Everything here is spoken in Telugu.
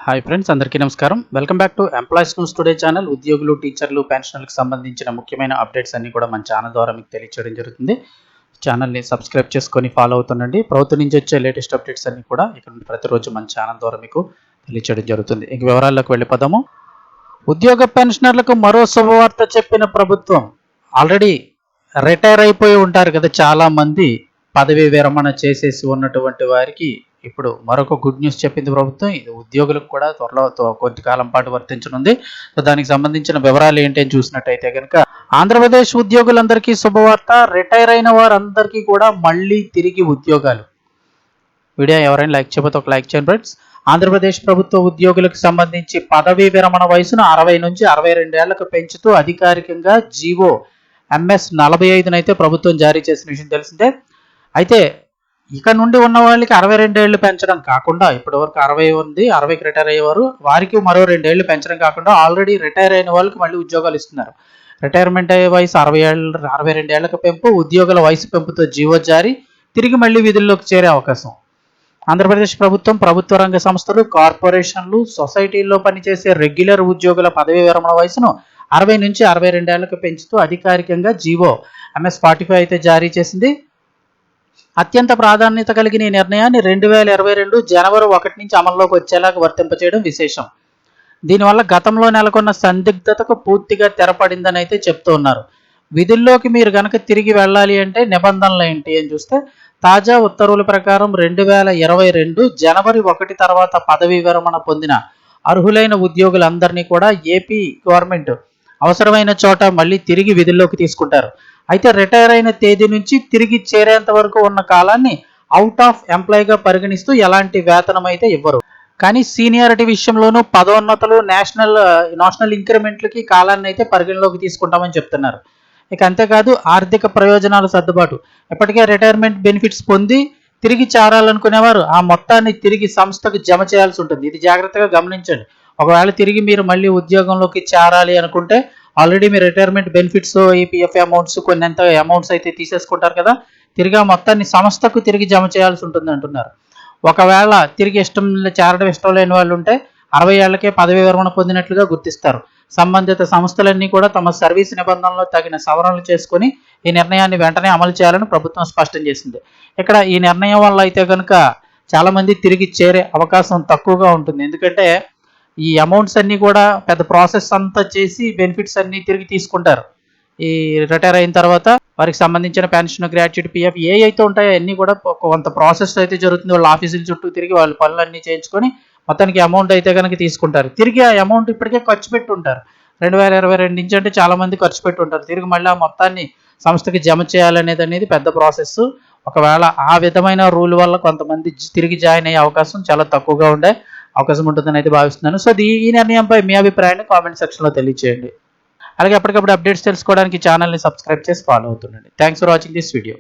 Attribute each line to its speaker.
Speaker 1: హాయ్ ఫ్రెండ్స్, అందరికీ నమస్కారం. Welcome back to employees news today channel. ఉద్యోగులు, టీచర్లు, పెన్షనర్లకు సంబంధించిన ముఖ్యమైన అప్డేట్స్ అన్ని కూడా మన ఛానల్ ద్వారా మీకు తెలియచేయడం జరుగుతుంది. ఛానల్ని సబ్స్క్రైబ్ చేసుకొని ఫాలో అవుతుండండి. ప్రభుత్వం నుంచి వచ్చే లేటెస్ట్ అప్డేట్స్ అన్ని కూడా ఇక్కడ నుండి ప్రతిరోజు మన ఛానల్ ద్వారా మీకు తెలియచేయడం జరుగుతుంది. ఇంక వివరాల్లోకి వెళ్ళిపోదాము. ఉద్యోగ పెన్షనర్లకు మరో శుభవార్త చెప్పిన ప్రభుత్వం. ఆల్రెడీ రిటైర్ అయిపోయి ఉంటారు కదా చాలా మంది, పదవీ విరమణ చేసేసి ఉన్నటువంటి వారికి ఇప్పుడు మరొక గుడ్ న్యూస్ చెప్పింది ప్రభుత్వం. ఇది ఉద్యోగులకు కూడా త్వరలో కొద్ది కాలం పాటు వర్తించనుంది. సో దానికి సంబంధించిన వివరాలు ఏంటి అని చూసినట్టయితే కనుక, ఆంధ్రప్రదేశ్ ఉద్యోగులందరికీ శుభవార్త. రిటైర్ అయిన వారందరికీ కూడా మళ్ళీ తిరిగి ఉద్యోగాలు. వీడియో ఎవరైనా లైక్ చేయకపోతే ఒక లైక్ చేయండి ఫ్రెండ్స్. ఆంధ్రప్రదేశ్ ప్రభుత్వ ఉద్యోగులకు సంబంధించి పదవీ విరమణ వయసును 60 నుంచి 62 ఏళ్లకు పెంచుతూ అధికారికంగా జీవో MS 45 అయితే ప్రభుత్వం జారీ చేసిన విషయం తెలిసిందే. అయితే ఇక నుండి ఉన్న వాళ్ళకి 62 ఏళ్ళు పెంచడం కాకుండా, ఇప్పటి వరకు 60 ఉంది, 60కి రిటైర్ అయ్యేవారు, వారికి మరో 2 ఏళ్ళు పెంచడం కాకుండా ఆల్రెడీ రిటైర్ అయిన వాళ్ళకి మళ్ళీ ఉద్యోగాలు ఇస్తున్నారు. రిటైర్మెంట్ అయ్యే వయసు 62 ఏళ్లకు పెంపు, ఉద్యోగుల వయసు పెంపుతో జీవో జారీ, తిరిగి మళ్ళీ విధుల్లోకి చేరే అవకాశం. ఆంధ్రప్రదేశ్ ప్రభుత్వం ప్రభుత్వ రంగ సంస్థలు, కార్పొరేషన్లు, సొసైటీల్లో పనిచేసే రెగ్యులర్ ఉద్యోగుల పదవీ విరమణ వయసును 60 నుంచి 62 ఏళ్లకు పెంచుతూ అధికారికంగా జీవో MS 45 అయితే జారీ చేసింది. అత్యంత ప్రాధాన్యత కలిగిన ఈ నిర్ణయాన్ని 2022 జనవరి 1 నుంచి అమల్లోకి వచ్చేలాగా వర్తింపచేయడం విశేషం. దీనివల్ల గతంలో నెలకొన్న సందిగ్ధతకు పూర్తిగా తెరపడిందని అయితే చెప్తూ ఉన్నారు. విధుల్లోకి మీరు కనుక తిరిగి వెళ్ళాలి అంటే నిబంధనలు ఏంటి అని చూస్తే, తాజా ఉత్తర్వుల ప్రకారం 2022 జనవరి 1 తర్వాత పదవీ విరమణ పొందిన అర్హులైన ఉద్యోగులందరినీ కూడా ఏపీ గవర్నమెంట్ అవసరమైన చోట మళ్ళీ తిరిగి విధుల్లోకి తీసుకుంటారు. అయితే రిటైర్ అయిన తేదీ నుంచి తిరిగి చేరేంత వరకు ఉన్న కాలాన్ని అవుట్ ఆఫ్ ఎంప్లాయీగా పరిగణిస్తూ ఎలాంటి వేతనం అయితే ఇవ్వరు. కానీ సీనియారిటీ విషయంలోనూ పదోన్నతులు, నేషనల్ ఇంక్రిమెంట్లకి కాలాన్ని అయితే పరిగణలోకి తీసుకుంటామని చెప్తున్నారు. ఇక అంతేకాదు, ఆర్థిక ప్రయోజనాల సర్దుబాటు. ఇప్పటికే రిటైర్మెంట్ బెనిఫిట్స్ పొంది తిరిగి చేరాలనుకునేవారు ఆ మొత్తాన్ని తిరిగి సంస్థకు జమ చేయాల్సి ఉంటుంది. ఇది జాగ్రత్తగా గమనించండి. ఒకవేళ తిరిగి మీరు మళ్ళీ ఉద్యోగంలోకి చేరాలి అనుకుంటే ఆల్రెడీ మీ రిటైర్మెంట్ బెనిఫిట్స్, ఈపీఎఫ్ అమౌంట్స్, కొన్ని ఎంత అమౌంట్స్ అయితే తీసేసుకుంటారు కదా, తిరిగి ఆ మొత్తాన్ని సంస్థకు తిరిగి జమ చేయాల్సి ఉంటుంది అంటున్నారు. ఒకవేళ తిరిగి చేరడం ఇష్టం లేని వాళ్ళు ఉంటే 60 ఏళ్లకే పదవీ విరమణ పొందినట్లుగా గుర్తిస్తారు. సంబంధిత సంస్థలన్నీ కూడా తమ సర్వీస్ నిబంధనలో తగిన సవరణలు చేసుకుని ఈ నిర్ణయాన్ని వెంటనే అమలు చేయాలని ప్రభుత్వం స్పష్టం చేసింది. ఇక్కడ ఈ నిర్ణయం వల్ల అయితే కనుక చాలామంది తిరిగి చేరే అవకాశం తక్కువగా ఉంటుంది. ఎందుకంటే ఈ అమౌంట్స్ అన్నీ కూడా పెద్ద ప్రాసెస్ అంతా చేసి బెనిఫిట్స్ అన్నీ తిరిగి తీసుకుంటారు. ఈ రిటైర్ అయిన తర్వాత వారికి సంబంధించిన పెన్షన్, గ్రాట్యుటీ, పిఎఫ్ ఏ అయితే ఉంటాయో అన్నీ కూడా కొంత ప్రాసెస్ అయితే జరుగుతుంది. వాళ్ళ ఆఫీసుల చుట్టూ తిరిగి వాళ్ళ పనులన్నీ చేయించుకొని మొత్తానికి అమౌంట్ అయితే కనుక తీసుకుంటారు. తిరిగి ఆ అమౌంట్ ఇప్పటికే ఖర్చు పెట్టి ఉంటారు. 2022 నుంచి అంటే చాలామంది ఖర్చు పెట్టి ఉంటారు. తిరిగి మళ్ళీ ఆ మొత్తాన్ని సంస్థకి జమ చేయాలనేది పెద్ద ప్రాసెస్. ఒకవేళ ఆ విధమైన రూల్ వల్ల కొంతమంది తిరిగి జాయిన్ అయ్యే అవకాశం చాలా తక్కువగా ఉండే అవకాశం ఉంటుందని అయితే భావిస్తున్నాను. సో ఈ నిర్ణయంపై మీ అభిప్రాయాన్ని కామెంట్ సెక్షన్లో తెలియజేయండి. అలాగే ఎప్పటికప్పుడు అప్డేట్స్ తెలుసుకోవడానికి ఛానల్ని సబ్స్క్రైబ్ చేసి ఫాలో అవుతుండండి. Thanks for watching this video.